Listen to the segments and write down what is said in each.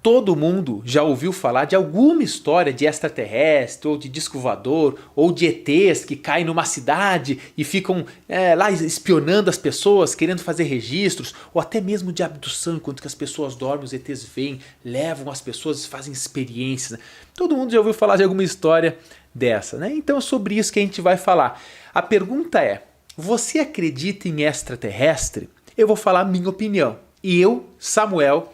Todo mundo já ouviu falar de alguma história de extraterrestre, ou de disco voador, ou de ETs que caem numa cidade e ficam lá espionando as pessoas, querendo fazer registros, ou até mesmo de abdução, enquanto que as pessoas dormem, os ETs vêm, levam as pessoas e fazem experiências. Né? Todo mundo já ouviu falar de alguma história dessa, né? Então é sobre isso que a gente vai falar. A pergunta é, você acredita em extraterrestre? Eu vou falar a minha opinião. E eu, Samuel,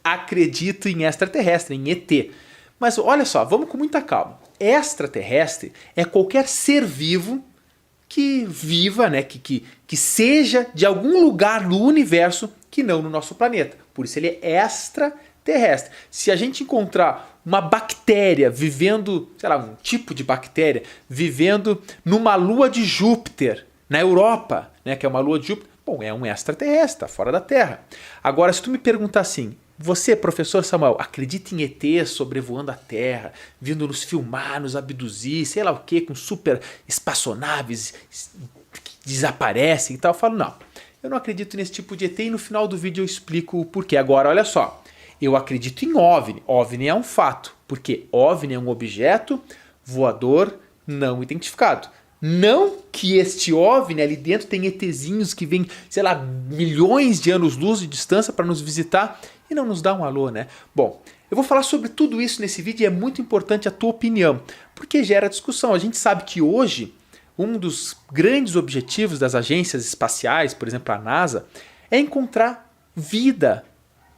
acredito em extraterrestre, em ET. Mas olha só, vamos com muita calma. Extraterrestre é qualquer ser vivo que viva, né, que seja de algum lugar no universo que não no nosso planeta. Por isso ele é extraterrestre. Se a gente encontrar uma bactéria vivendo, sei lá, um tipo de bactéria vivendo numa lua de Júpiter, na Europa, né, que é uma lua de Júpiter, bom, é um extraterrestre, tá fora da Terra. Agora, se tu me perguntar assim, você, professor Samuel, acredita em ETs sobrevoando a Terra, vindo nos filmar, nos abduzir, sei lá o que, com super espaçonaves que desaparecem e tal? Eu falo, não, eu não acredito nesse tipo de ET e no final do vídeo eu explico o porquê. Agora, olha só, eu acredito em OVNI. OVNI é um fato, porque OVNI é um objeto voador não identificado. Não que este OVNI ali dentro tem ETzinhos que vêm, sei lá, milhões de anos-luz de distância para nos visitar e não nos dá um alô, né? Bom, eu vou falar sobre tudo isso nesse vídeo e é muito importante a tua opinião, porque gera discussão. A gente sabe que hoje um dos grandes objetivos das agências espaciais, por exemplo a NASA, é encontrar vida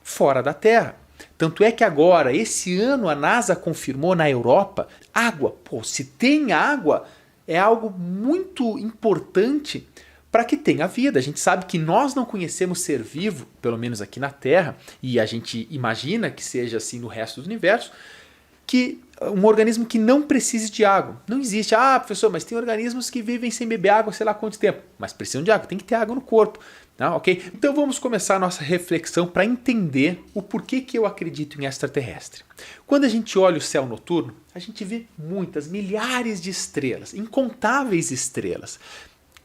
fora da Terra. Tanto é que agora, esse ano, a NASA confirmou na Europa água. Pô, se tem água, é algo muito importante para que tenha vida. A gente sabe que nós não conhecemos ser vivo, pelo menos aqui na Terra, e a gente imagina que seja assim no resto do universo, que um organismo que não precise de água. Não existe. Ah, professor, mas tem organismos que vivem sem beber água sei lá quanto tempo. Mas precisam de água, tem que ter água no corpo. Não, ok? Então vamos começar a nossa reflexão para entender o porquê que eu acredito em extraterrestre. Quando a gente olha o céu noturno, a gente vê muitas, milhares de estrelas, incontáveis estrelas.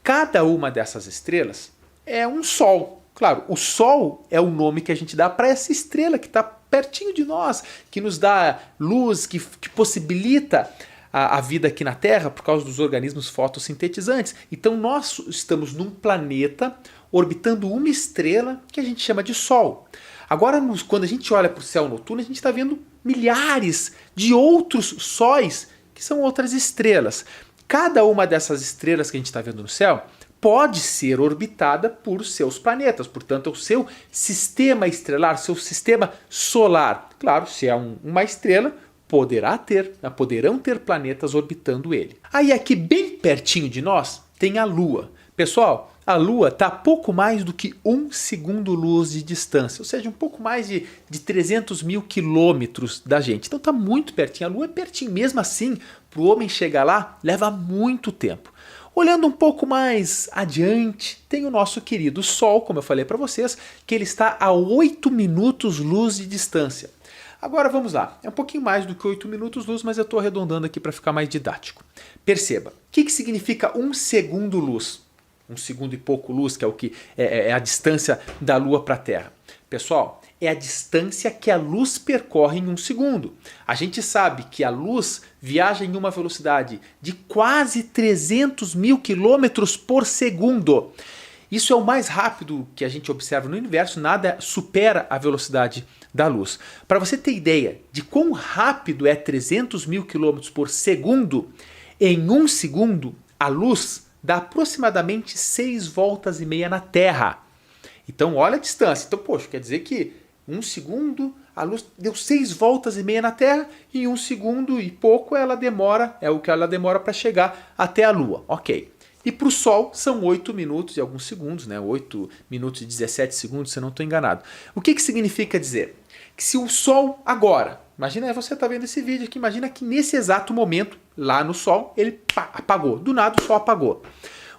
Cada uma dessas estrelas é um sol. Claro, o Sol é o nome que a gente dá para essa estrela que está pertinho de nós, que nos dá luz, que possibilita a vida aqui na Terra por causa dos organismos fotossintetizantes. Então nós estamos num planeta orbitando uma estrela que a gente chama de Sol. Agora, quando a gente olha para o céu noturno, a gente está vendo milhares de outros sóis que são outras estrelas. Cada uma dessas estrelas que a gente está vendo no céu pode ser orbitada por seus planetas, portanto, o seu sistema estelar, seu sistema solar. Claro, se é uma estrela, poderão ter planetas orbitando ele. Aí aqui bem pertinho de nós tem a Lua. Pessoal, a Lua está a pouco mais do que 1 segundo-luz de distância, ou seja, um pouco mais de 300 mil quilômetros da gente. Então está muito pertinho, a Lua é pertinho, mesmo assim, para o homem chegar lá, leva muito tempo. Olhando um pouco mais adiante, tem o nosso querido Sol, como eu falei para vocês, que ele está a 8 minutos-luz de distância. Agora vamos lá, é um pouquinho mais do que 8 minutos-luz, mas eu estou arredondando aqui para ficar mais didático. Perceba, o que significa 1 segundo-luz? 1 segundo e pouco luz, que é o que é a distância da Lua para a Terra. Pessoal, é a distância que a luz percorre em 1 segundo. A gente sabe que a luz viaja em uma velocidade de quase 300 mil quilômetros por segundo. Isso é o mais rápido que a gente observa no universo, nada supera a velocidade da luz. Para você ter ideia de quão rápido é 300 mil quilômetros por segundo, em 1 segundo a luz dá aproximadamente 6 voltas e meia na Terra. Então olha a distância. Então, poxa, quer dizer que 1 segundo a luz deu 6 voltas e meia na Terra e em 1 segundo e pouco ela demora, é o que ela demora para chegar até a Lua. Ok. E para o Sol são 8 minutos e alguns segundos, né? 8 minutos e 17 segundos, se eu não estou enganado. O que significa dizer? Que se o Sol agora, imagina, você está vendo esse vídeo aqui, imagina que nesse exato momento, lá no Sol, ele apagou. Do nada o Sol apagou.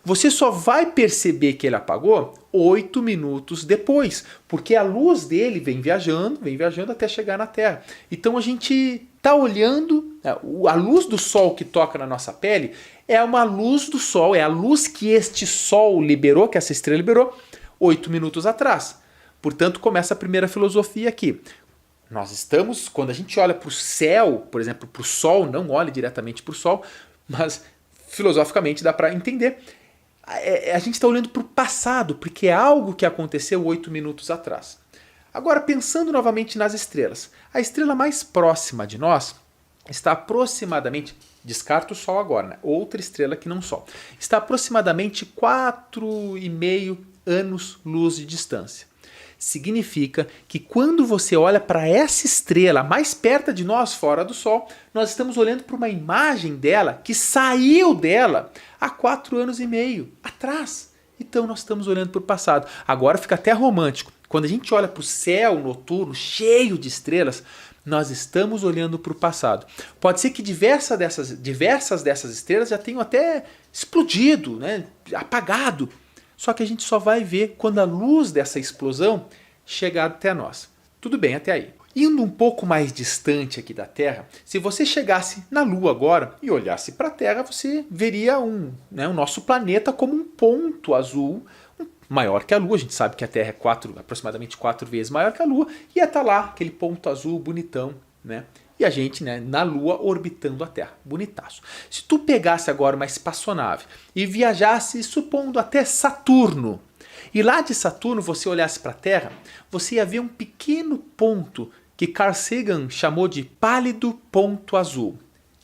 Você só vai perceber que ele apagou 8 minutos depois, porque a luz dele vem viajando até chegar na Terra. Então a gente está olhando, a luz do Sol que toca na nossa pele é uma luz do Sol, é a luz que este Sol liberou, que essa estrela liberou, 8 minutos atrás. Portanto, começa a primeira filosofia aqui. Nós estamos, quando a gente olha para o céu, por exemplo, para o Sol, não olhe diretamente para o Sol, mas filosoficamente dá para entender. A gente está olhando para o passado, porque é algo que aconteceu 8 minutos atrás. Agora, pensando novamente nas estrelas. A estrela mais próxima de nós está aproximadamente, descarta o Sol agora, né? Outra estrela que não o Sol, está aproximadamente 4,5 anos-luz de distância. Significa que quando você olha para essa estrela mais perto de nós, fora do Sol, nós estamos olhando para uma imagem dela que saiu dela há 4,5 anos atrás. Então nós estamos olhando para o passado. Agora fica até romântico. Quando a gente olha para o céu noturno cheio de estrelas, nós estamos olhando para o passado. Pode ser que diversas dessas estrelas já tenham até explodido, né? Apagado. Só que a gente só vai ver quando a luz dessa explosão chegar até nós. Tudo bem até aí. Indo um pouco mais distante aqui da Terra, se você chegasse na Lua agora e olhasse para a Terra, você veria o nosso planeta como um ponto azul maior que a Lua. A gente sabe que a Terra é aproximadamente 4 vezes maior que a Lua, e ia estar lá aquele ponto azul bonitão, né? E a gente, né, na Lua orbitando a Terra. Bonitaço. Se tu pegasse agora uma espaçonave e viajasse, supondo, até Saturno, e lá de Saturno você olhasse para a Terra, você ia ver um pequeno ponto que Carl Sagan chamou de pálido ponto azul.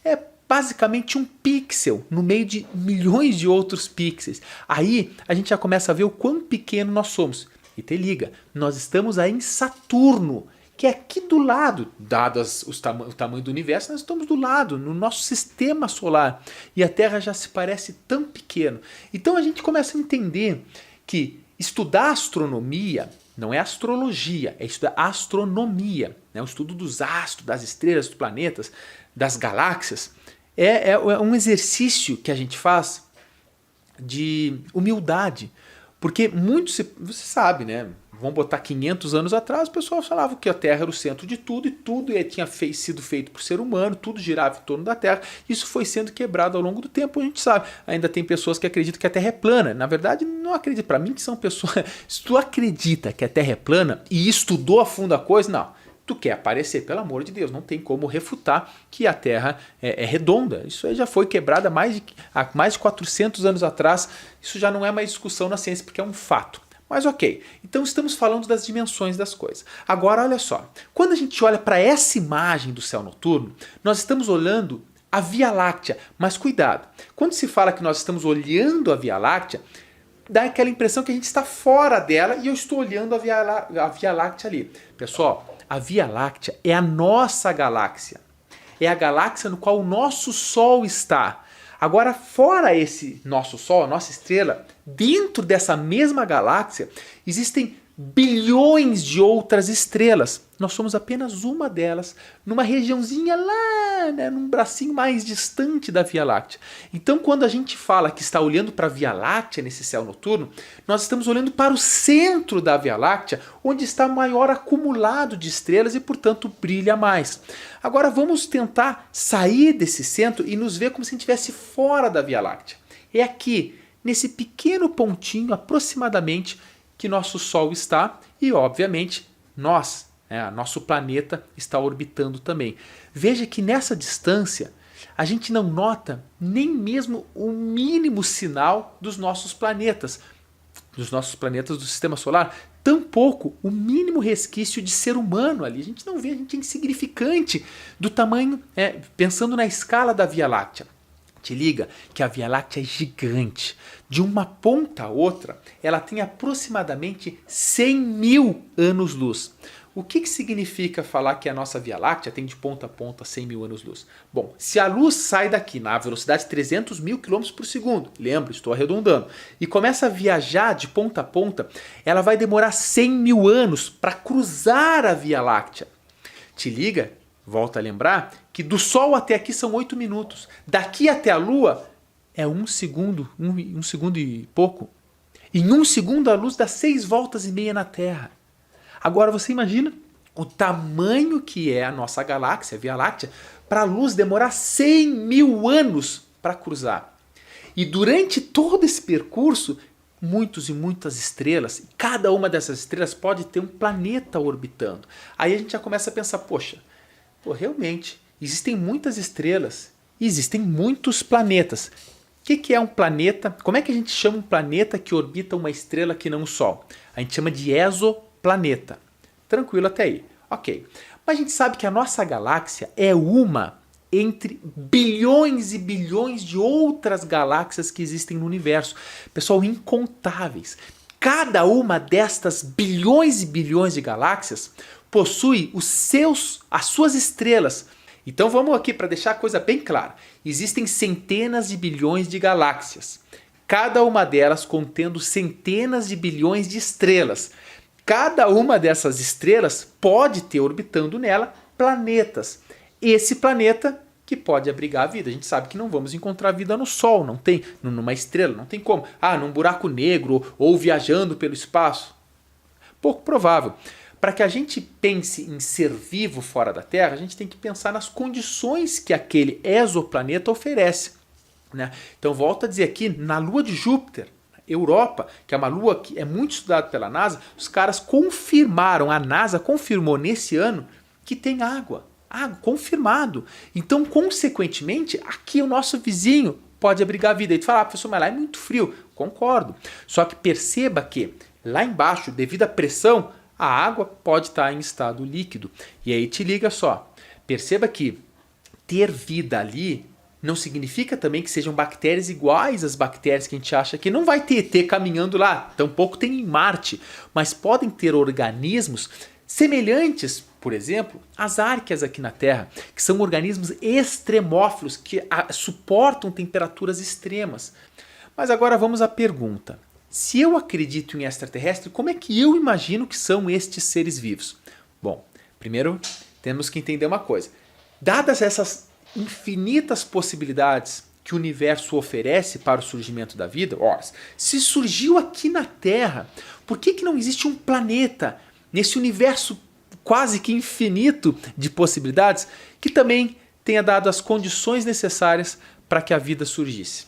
É basicamente um pixel no meio de milhões de outros pixels. Aí a gente já começa a ver o quão pequeno nós somos. E te liga, nós estamos aí em Saturno, que é aqui do lado, dado o tamanho do universo, nós estamos do lado, no nosso sistema solar. E a Terra já se parece tão pequeno. Então a gente começa a entender que estudar astronomia não é astrologia, é estudar astronomia. Né? O estudo dos astros, das estrelas, dos planetas, das galáxias. É um exercício que a gente faz de humildade. Porque você sabe, né? Vamos botar 500 anos atrás, o pessoal falava que a Terra era o centro de tudo e tudo tinha sido feito por ser humano, tudo girava em torno da Terra. Isso foi sendo quebrado ao longo do tempo, a gente sabe. Ainda tem pessoas que acreditam que a Terra é plana. Na verdade, não acredito. Para mim, que são pessoas... Se tu acredita que a Terra é plana e estudou a fundo a coisa, não. Tu quer aparecer, pelo amor de Deus, não tem como refutar que a Terra é redonda. Isso aí já foi quebrado há mais de 400 anos atrás. Isso já não é mais discussão na ciência, porque é um fato. Mas ok, então estamos falando das dimensões das coisas. Agora olha só, quando a gente olha para essa imagem do céu noturno, nós estamos olhando a Via Láctea. Mas cuidado, quando se fala que nós estamos olhando a Via Láctea, dá aquela impressão que a gente está fora dela e eu estou olhando a Via Láctea ali. Pessoal, a Via Láctea é a nossa galáxia. É a galáxia no qual o nosso Sol está. Agora, fora esse nosso Sol, a nossa estrela, dentro dessa mesma galáxia, existem bilhões de outras estrelas. Nós somos apenas uma delas, numa regiãozinha lá, né, num bracinho mais distante da Via Láctea. Então, quando a gente fala que está olhando para a Via Láctea nesse céu noturno, nós estamos olhando para o centro da Via Láctea, onde está o maior acumulado de estrelas e, portanto, brilha mais. Agora, vamos tentar sair desse centro e nos ver como se a gente estivesse fora da Via Láctea. É aqui, nesse pequeno pontinho, aproximadamente, que nosso Sol está e, obviamente, nosso planeta está orbitando também. Veja que nessa distância a gente não nota nem mesmo o mínimo sinal dos nossos planetas do Sistema Solar, tampouco o mínimo resquício de ser humano ali. A gente não vê, a gente é insignificante do tamanho, pensando na escala da Via Láctea. Te liga que a Via Láctea é gigante. De uma ponta a outra, ela tem aproximadamente 100 mil anos-luz. O que significa falar que a nossa Via Láctea tem de ponta a ponta 100 mil anos-luz? Bom, se a luz sai daqui na velocidade de 300 mil km por segundo, lembra, estou arredondando, e começa a viajar de ponta a ponta, ela vai demorar 100 mil anos para cruzar a Via Láctea. Te liga, volta a lembrar, que do Sol até aqui são 8 minutos. Daqui até a Lua é 1 segundo, um segundo e pouco. Em 1 segundo a luz dá 6 voltas e meia na Terra. Agora você imagina o tamanho que é a nossa galáxia, a Via Láctea, para a luz demorar 100 mil anos para cruzar. E durante todo esse percurso, muitos e muitas estrelas, e cada uma dessas estrelas pode ter um planeta orbitando. Aí a gente já começa a pensar, poxa, realmente, existem muitas estrelas e existem muitos planetas. O que é um planeta? Como é que a gente chama um planeta que orbita uma estrela que não o Sol? A gente chama de exoplaneta. Tranquilo até aí. Ok. Mas a gente sabe que a nossa galáxia é uma entre bilhões e bilhões de outras galáxias que existem no universo. Pessoal, incontáveis. Cada uma destas bilhões e bilhões de galáxias possui as suas estrelas. Então vamos aqui para deixar a coisa bem clara. Existem centenas de bilhões de galáxias. Cada uma delas contendo centenas de bilhões de estrelas. Cada uma dessas estrelas pode ter orbitando nela planetas. Esse planeta que pode abrigar a vida. A gente sabe que não vamos encontrar vida no Sol, não tem, numa estrela, não tem como. Num buraco negro ou viajando pelo espaço. Pouco provável. Para que a gente pense em ser vivo fora da Terra, a gente tem que pensar nas condições que aquele exoplaneta oferece, né? Então volto a dizer aqui, na Lua de Júpiter, Europa, que é uma lua que é muito estudada pela NASA, os caras confirmaram, a NASA confirmou nesse ano que tem água, confirmado. Então, consequentemente, aqui o nosso vizinho pode abrigar a vida. E tu fala, professor, mas lá é muito frio. Concordo. Só que perceba que lá embaixo, devido à pressão, a água pode estar em estado líquido. E aí te liga só, perceba que ter vida ali não significa também que sejam bactérias iguais às bactérias que a gente acha que não vai ter ET caminhando lá, tampouco tem em Marte, mas podem ter organismos semelhantes, por exemplo, às arqueias aqui na Terra, que são organismos extremófilos que suportam temperaturas extremas. Mas agora vamos à pergunta. Se eu acredito em extraterrestre, como é que eu imagino que são estes seres vivos? Bom, primeiro temos que entender uma coisa. Dadas essas infinitas possibilidades que o universo oferece para o surgimento da vida, se surgiu aqui na Terra, por que não existe um planeta nesse universo quase que infinito de possibilidades que também tenha dado as condições necessárias para que a vida surgisse?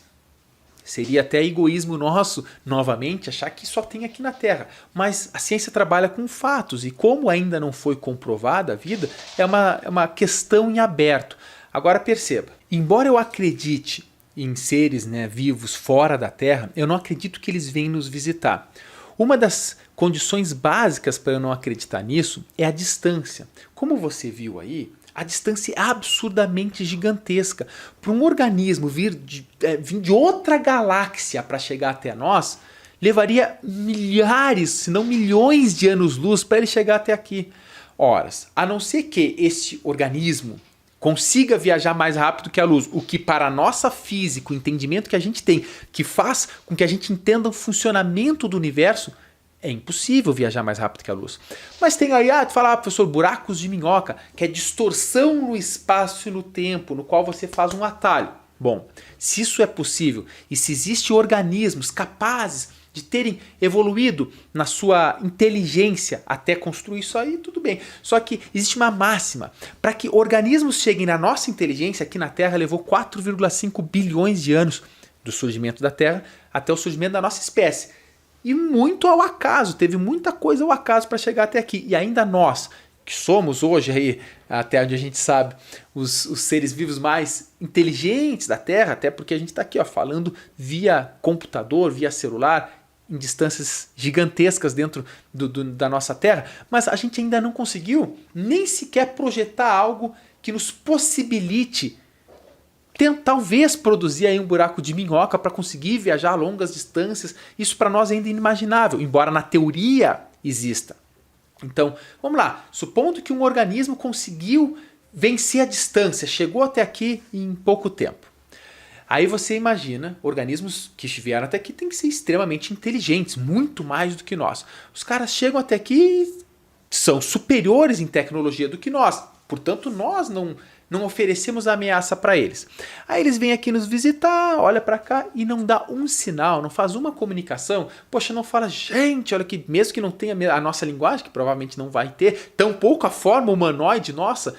Seria até egoísmo nosso, novamente, achar que só tem aqui na Terra. Mas a ciência trabalha com fatos e como ainda não foi comprovada a vida, é uma questão em aberto. Agora perceba, embora eu acredite em seres, vivos fora da Terra, eu não acredito que eles venham nos visitar. Uma das condições básicas para eu não acreditar nisso é a distância. Como você viu aí, a distância é absurdamente gigantesca. Para um organismo vir de outra galáxia para chegar até nós, levaria milhares, se não milhões de anos-luz para ele chegar até aqui. A não ser que este organismo consiga viajar mais rápido que a luz, o que para a nossa física, o entendimento que a gente tem, que faz com que a gente entenda o funcionamento do universo, é impossível viajar mais rápido que a luz. Mas tem aí, tu fala, professor, buracos de minhoca, que é distorção no espaço e no tempo, no qual você faz um atalho. Bom, se isso é possível e se existem organismos capazes de terem evoluído na sua inteligência até construir isso aí, tudo bem. Só que existe uma máxima. Para que organismos cheguem na nossa inteligência, aqui na Terra levou 4,5 bilhões de anos do surgimento da Terra até o surgimento da nossa espécie. E muito ao acaso, teve muita coisa ao acaso para chegar até aqui. E ainda nós, que somos hoje, aí, até onde a gente sabe, os seres vivos mais inteligentes da Terra, até porque a gente está aqui falando via computador, via celular, em distâncias gigantescas dentro da nossa Terra, mas a gente ainda não conseguiu nem sequer projetar algo que nos possibilite talvez produzir aí um buraco de minhoca para conseguir viajar a longas distâncias. Isso para nós é ainda inimaginável, embora na teoria exista. Então, vamos lá. Supondo que um organismo conseguiu vencer a distância, chegou até aqui em pouco tempo. Aí você imagina, organismos que vieram até aqui têm que ser extremamente inteligentes, muito mais do que nós. Os caras chegam até aqui e são superiores em tecnologia do que nós. Portanto, nós não oferecemos ameaça para eles. Aí eles vêm aqui nos visitar, olha para cá e não dá um sinal, não faz uma comunicação. Poxa, não fala, gente, olha que mesmo que não tenha a nossa linguagem, que provavelmente não vai ter, tampouco a forma humanoide nossa,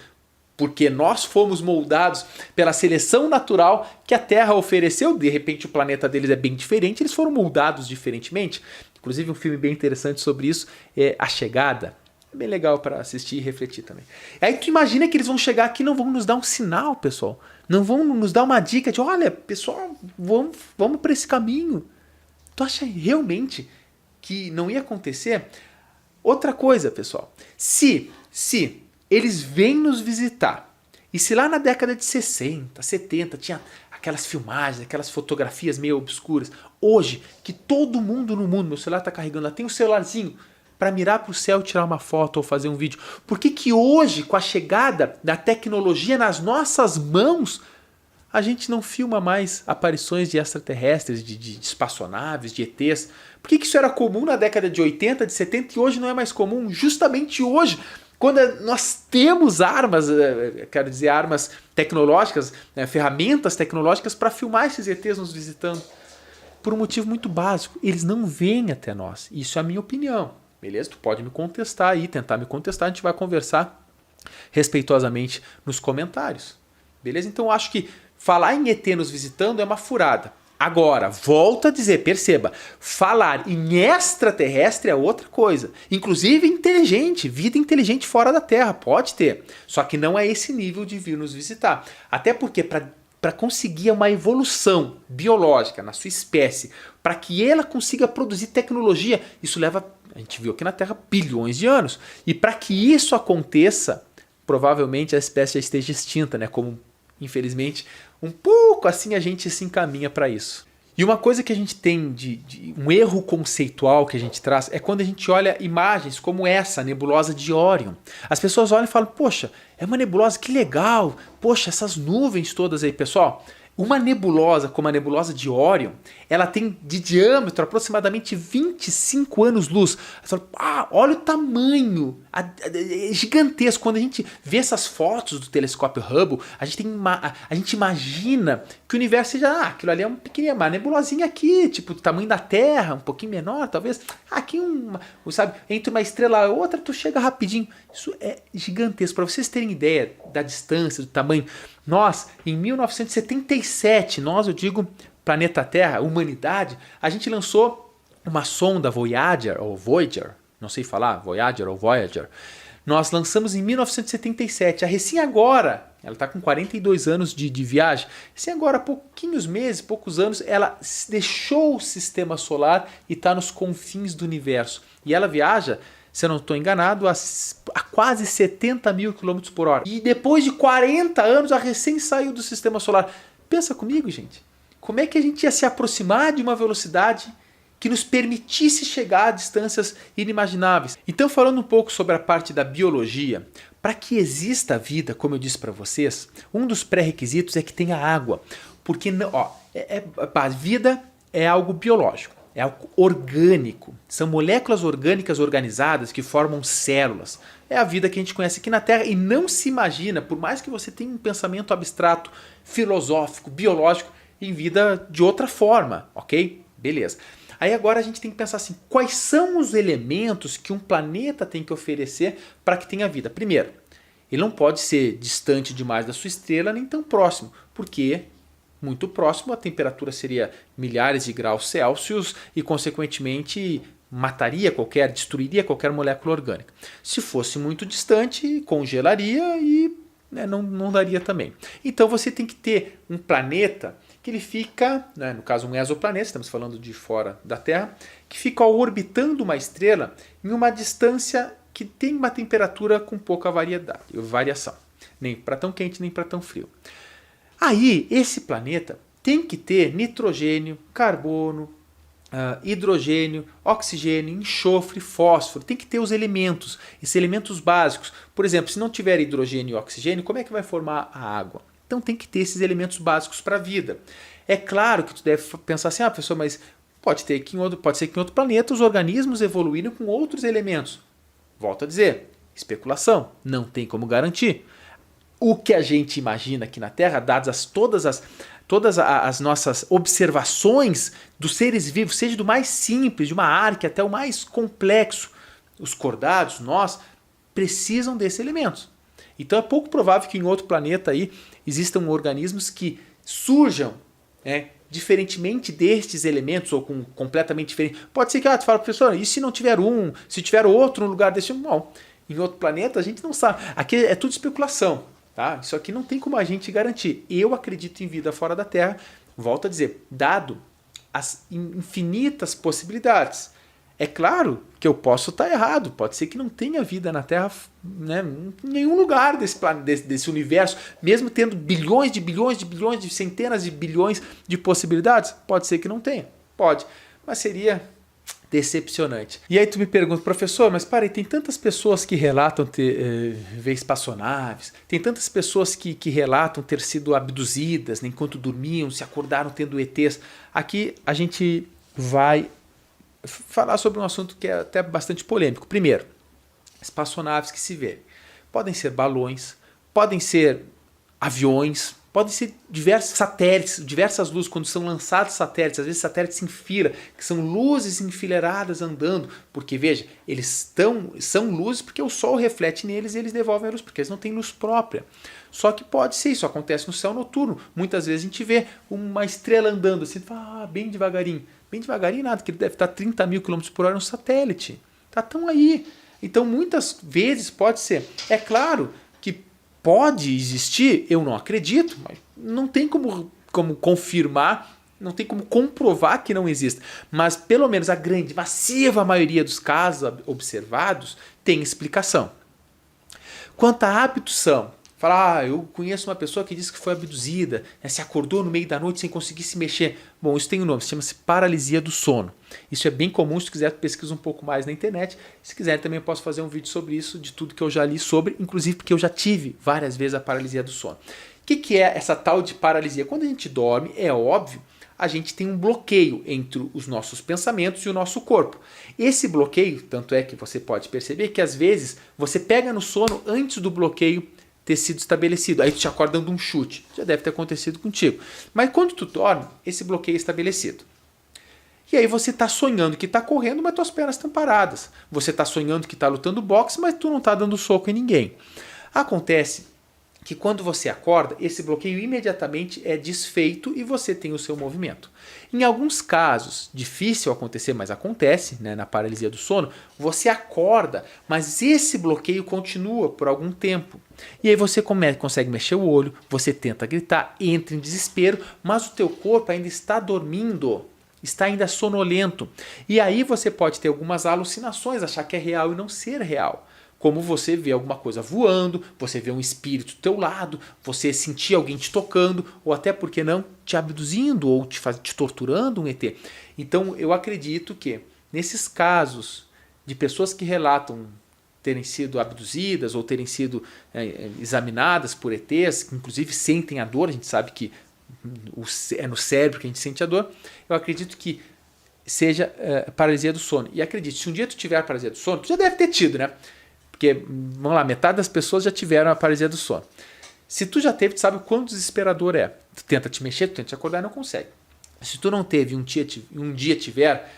porque nós fomos moldados pela seleção natural que a Terra ofereceu. De repente o planeta deles é bem diferente, eles foram moldados diferentemente. Inclusive um filme bem interessante sobre isso é A Chegada. É bem legal para assistir e refletir também. Aí tu imagina que eles vão chegar aqui e não vão nos dar um sinal, pessoal. Não vão nos dar uma dica de, olha, pessoal, vamos para esse caminho. Tu acha realmente que não ia acontecer? Outra coisa, pessoal. Se eles vêm nos visitar, e se lá na década de 60, 70 tinha aquelas filmagens, aquelas fotografias meio obscuras, hoje que todo mundo no mundo, meu celular está carregando, lá tem um celularzinho para mirar para o céu e tirar uma foto ou fazer um vídeo. Por que hoje, com a chegada da tecnologia nas nossas mãos, a gente não filma mais aparições de extraterrestres, de espaçonaves, de ETs? Por que isso era comum na década de 80, de 70 e hoje não é mais comum? Justamente hoje, quando nós temos armas, quero dizer armas tecnológicas, ferramentas tecnológicas para filmar esses ETs nos visitando. Por um motivo muito básico, eles não vêm até nós. Isso é a minha opinião. Beleza? Tu pode me contestar aí, tentar me contestar, a gente vai conversar respeitosamente nos comentários. Beleza? Então eu acho que falar em ET nos visitando é uma furada. Agora, volto a dizer, perceba, falar em extraterrestre é outra coisa. Inclusive inteligente, vida inteligente fora da Terra, pode ter. Só que não é esse nível de vir nos visitar. Até porque para conseguir uma evolução biológica na sua espécie, para que ela consiga produzir tecnologia, isso leva, a gente viu aqui na Terra, bilhões de anos. E para que isso aconteça, provavelmente a espécie já esteja extinta, né? Como infelizmente um pouco assim a gente se encaminha para isso. E uma coisa que a gente tem de um erro conceitual que a gente traz é quando a gente olha imagens como essa, a nebulosa de Órion. As pessoas olham e falam, poxa, é uma nebulosa, que legal, poxa, essas nuvens todas aí, pessoal. Uma nebulosa como a nebulosa de Órion, ela tem de diâmetro aproximadamente 25 anos-luz. Você fala, olha o tamanho, é gigantesco. Quando a gente vê essas fotos do telescópio Hubble, a gente imagina que o universo seja, aquilo ali é uma nebulosinha aqui, tipo do tamanho da Terra, um pouquinho menor talvez. Aqui sabe, entre uma estrela e outra tu chega rapidinho. Isso é gigantesco. Para vocês terem ideia da distância, do tamanho, nós, em 1977, eu digo planeta Terra, humanidade, a gente lançou uma sonda Voyager, ou Voyager, não sei falar, Voyager ou Voyager. Nós lançamos em 1977, a recém agora, ela está com 42 anos de viagem, recém agora, pouquinhos meses, poucos anos, ela deixou o sistema solar e está nos confins do universo. E ela viaja, se eu não estou enganado, a quase 70 mil km por hora. E depois de 40 anos, a recém saiu do sistema solar. Pensa comigo, gente. Como é que a gente ia se aproximar de uma velocidade que nos permitisse chegar a distâncias inimagináveis? Então, falando um pouco sobre a parte da biologia, para que exista vida, como eu disse para vocês, um dos pré-requisitos é que tenha água. Porque a vida é algo biológico. É algo orgânico. São moléculas orgânicas organizadas que formam células. É a vida que a gente conhece aqui na Terra e não se imagina, por mais que você tenha um pensamento abstrato, filosófico, biológico, em vida de outra forma, ok? Beleza. Aí agora a gente tem que pensar assim, quais são os elementos que um planeta tem que oferecer para que tenha vida? Primeiro, ele não pode ser distante demais da sua estrela, nem tão próximo, porque muito próximo, a temperatura seria milhares de graus Celsius e, consequentemente, destruiria qualquer molécula orgânica. Se fosse muito distante, congelaria e não daria também. Então você tem que ter um planeta que ele fica, no caso um exoplaneta, estamos falando de fora da Terra, que fica orbitando uma estrela em uma distância que tem uma temperatura com pouca variação. Nem para tão quente, nem para tão frio. Aí, esse planeta tem que ter nitrogênio, carbono, hidrogênio, oxigênio, enxofre, fósforo. Tem que ter os elementos, esses elementos básicos. Por exemplo, se não tiver hidrogênio e oxigênio, como é que vai formar a água? Então tem que ter esses elementos básicos para a vida. É claro que tu deve pensar assim, professor, mas pode ser que em outro planeta os organismos evoluíram com outros elementos. Volto a dizer, especulação, não tem como garantir. O que a gente imagina aqui na Terra, dadas todas as nossas observações dos seres vivos, seja do mais simples, de uma arque, até o mais complexo, os cordados, nós, precisam desses elementos. Então é pouco provável que em outro planeta aí existam organismos que surjam, né, diferentemente destes elementos ou completamente diferente. Pode ser que tu fala, professor, e se não tiver um, se tiver outro no lugar desse? Não, em outro planeta a gente não sabe. Aqui é tudo especulação. Tá? Isso aqui não tem como a gente garantir. Eu acredito em vida fora da Terra, volto a dizer, dado as infinitas possibilidades. É claro que eu posso estar errado, pode ser que não tenha vida na Terra, né, em nenhum lugar desse universo, mesmo tendo bilhões de bilhões de bilhões, de centenas de bilhões de possibilidades, pode ser que não tenha, pode, mas seria decepcionante. E aí tu me pergunta, professor, mas parei, tem tantas pessoas que relatam ver espaçonaves, tem tantas pessoas que relatam ter sido abduzidas, né, enquanto dormiam, se acordaram tendo ETs. Aqui a gente vai falar sobre um assunto que é até bastante polêmico. Primeiro, espaçonaves que se vê. Podem ser balões, podem ser aviões, podem ser diversos satélites, diversas luzes. Quando são lançados satélites, às vezes satélites se enfileiram, que são luzes enfileiradas andando, porque veja, eles são luzes porque o Sol reflete neles e eles devolvem a luz, porque eles não têm luz própria. Só que pode ser, isso acontece no céu noturno. Muitas vezes a gente vê uma estrela andando assim, bem devagarinho. Bem devagarinho nada, que ele deve estar 30 mil km por hora no satélite. Tá tão aí. Então muitas vezes pode ser. É claro que pode existir, eu não acredito, mas não tem como confirmar, não tem como comprovar que não exista. Mas pelo menos a grande, massiva maioria dos casos observados tem explicação. Quanto à abdução, fala, eu conheço uma pessoa que disse que foi abduzida, né, se acordou no meio da noite sem conseguir se mexer. Bom, isso tem um nome, chama-se paralisia do sono. Isso é bem comum, se quiser pesquisa um pouco mais na internet. Se quiser também eu posso fazer um vídeo sobre isso, de tudo que eu já li sobre, inclusive porque eu já tive várias vezes a paralisia do sono. O que é essa tal de paralisia? Quando a gente dorme, é óbvio, a gente tem um bloqueio entre os nossos pensamentos e o nosso corpo. Esse bloqueio, tanto é que você pode perceber que às vezes você pega no sono antes do bloqueio ter sido estabelecido. Aí tu te acorda dando um chute. Já deve ter acontecido contigo. Mas quando tu dorme, esse bloqueio é estabelecido. E aí você está sonhando que está correndo, mas tuas pernas estão paradas. Você está sonhando que está lutando boxe, mas tu não está dando soco em ninguém. Acontece que quando você acorda, esse bloqueio imediatamente é desfeito e você tem o seu movimento. Em alguns casos, difícil acontecer, mas acontece, né, na paralisia do sono, você acorda, mas esse bloqueio continua por algum tempo. E aí você consegue mexer o olho, você tenta gritar, entra em desespero, mas o teu corpo ainda está dormindo, está ainda sonolento. E aí você pode ter algumas alucinações, achar que é real e não ser real. Como você vê alguma coisa voando, você vê um espírito do teu lado, você sentir alguém te tocando, ou até, por que não, te abduzindo ou te torturando, um ET. Então eu acredito que nesses casos de pessoas que relatam terem sido abduzidas ou terem sido examinadas por ETs, que inclusive sentem a dor, a gente sabe que é no cérebro que a gente sente a dor, eu acredito que seja paralisia do sono. E acredite, se um dia tu tiver a paralisia do sono, tu já deve ter tido, né? Porque, vamos lá, metade das pessoas já tiveram a paralisia do sono. Se tu já teve, tu sabe o quão desesperador é. Tu tenta te mexer, tu tenta te acordar e não consegue. Se tu não teve um dia tiver,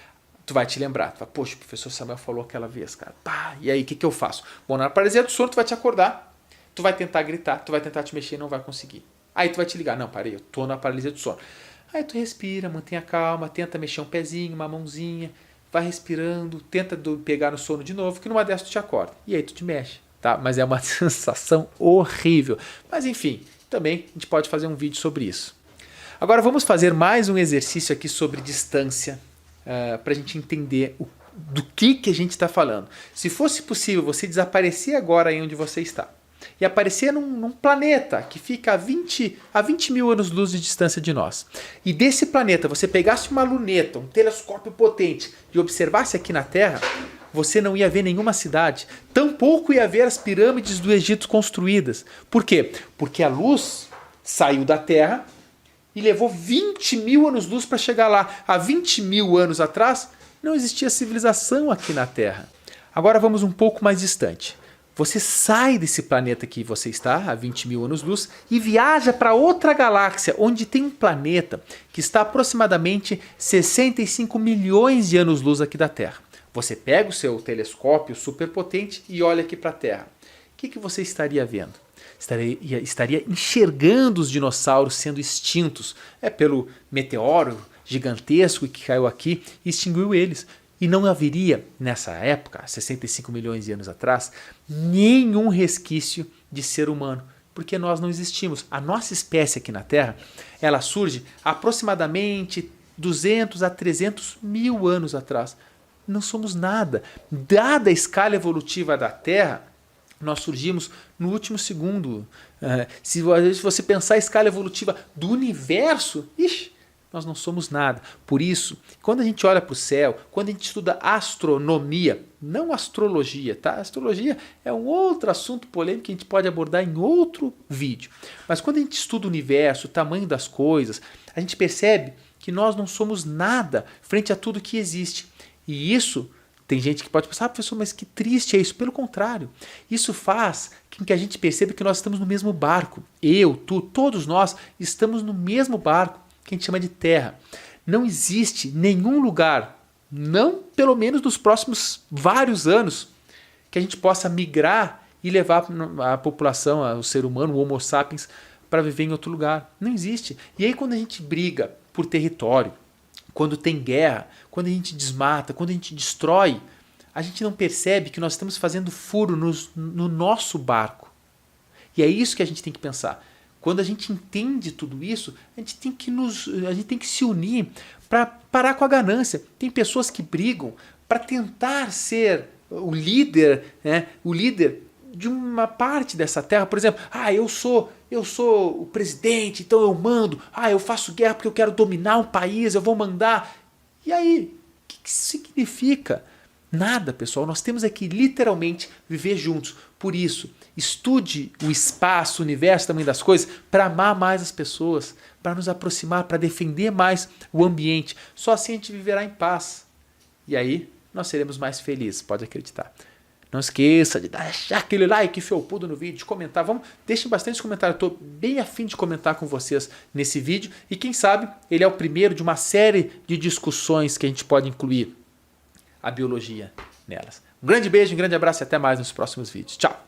tu vai te lembrar. Tu fala, poxa, o professor Samuel falou aquela vez, cara. Pá, e aí, o que eu faço? Bom, na paralisia do sono, tu vai te acordar, tu vai tentar gritar, tu vai tentar te mexer e não vai conseguir. Aí tu vai te ligar, não, parei, eu tô na paralisia do sono. Aí tu respira, mantém a calma, tenta mexer um pezinho, uma mãozinha, vai respirando, tenta pegar no sono de novo, que numa dessas tu te acorda. E aí tu te mexe, tá? Mas é uma sensação horrível. Mas enfim, também a gente pode fazer um vídeo sobre isso. Agora vamos fazer mais um exercício aqui sobre distância, para a gente entender do que a gente está falando. Se fosse possível você desaparecer agora aí onde você está e aparecer num planeta que fica a 20 mil anos-luz de distância de nós, e desse planeta você pegasse uma luneta, um telescópio potente e observasse aqui na Terra, você não ia ver nenhuma cidade, tampouco ia ver as pirâmides do Egito construídas. Por quê? Porque a luz saiu da Terra e levou 20 mil anos-luz para chegar lá. Há 20 mil anos atrás não existia civilização aqui na Terra. Agora vamos um pouco mais distante. Você sai desse planeta que você está, há 20 mil anos-luz, e viaja para outra galáxia, onde tem um planeta que está aproximadamente 65 milhões de anos-luz aqui da Terra. Você pega o seu telescópio superpotente e olha aqui para a Terra. O que você estaria vendo? estaria enxergando os dinossauros sendo extintos. É pelo meteoro gigantesco que caiu aqui e extinguiu eles. E não haveria, nessa época, 65 milhões de anos atrás, nenhum resquício de ser humano, porque nós não existimos. A nossa espécie aqui na Terra, ela surge aproximadamente 200 a 300 mil anos atrás. Não somos nada. Dada a escala evolutiva da Terra, nós surgimos no último segundo. Se você pensar a escala evolutiva do universo, nós não somos nada. Por isso, quando a gente olha para o céu, quando a gente estuda astronomia, não astrologia, tá? Astrologia é um outro assunto polêmico que a gente pode abordar em outro vídeo. Mas quando a gente estuda o universo, o tamanho das coisas, a gente percebe que nós não somos nada frente a tudo que existe. E isso, tem gente que pode pensar, professor, mas que triste é isso. Pelo contrário, isso faz com que a gente perceba que nós estamos no mesmo barco. Eu, tu, todos nós estamos no mesmo barco, que a gente chama de Terra. Não existe nenhum lugar, não pelo menos nos próximos vários anos, que a gente possa migrar e levar a população, o ser humano, o Homo sapiens, para viver em outro lugar. Não existe. E aí quando a gente briga por território, quando tem guerra, quando a gente desmata, quando a gente destrói, a gente não percebe que nós estamos fazendo furo no nosso barco. E é isso que a gente tem que pensar. Quando a gente entende tudo isso, a gente tem que se unir para parar com a ganância. Tem pessoas que brigam para tentar ser o líder, né? O líder de uma parte dessa terra. Por exemplo, eu sou o presidente, então eu mando. Eu faço guerra porque eu quero dominar um país, eu vou mandar. E aí, o que isso significa? Nada, pessoal. Nós temos aqui literalmente viver juntos. Por isso, estude o espaço, o universo, o tamanho das coisas, para amar mais as pessoas, para nos aproximar, para defender mais o ambiente. Só assim a gente viverá em paz. E aí, nós seremos mais felizes, pode acreditar. Não esqueça de deixar aquele like felpudo no vídeo, de comentar. Deixem bastante comentário. Estou bem afim de comentar com vocês nesse vídeo. E quem sabe, ele é o primeiro de uma série de discussões que a gente pode incluir a biologia nelas. Um grande beijo, um grande abraço e até mais nos próximos vídeos. Tchau!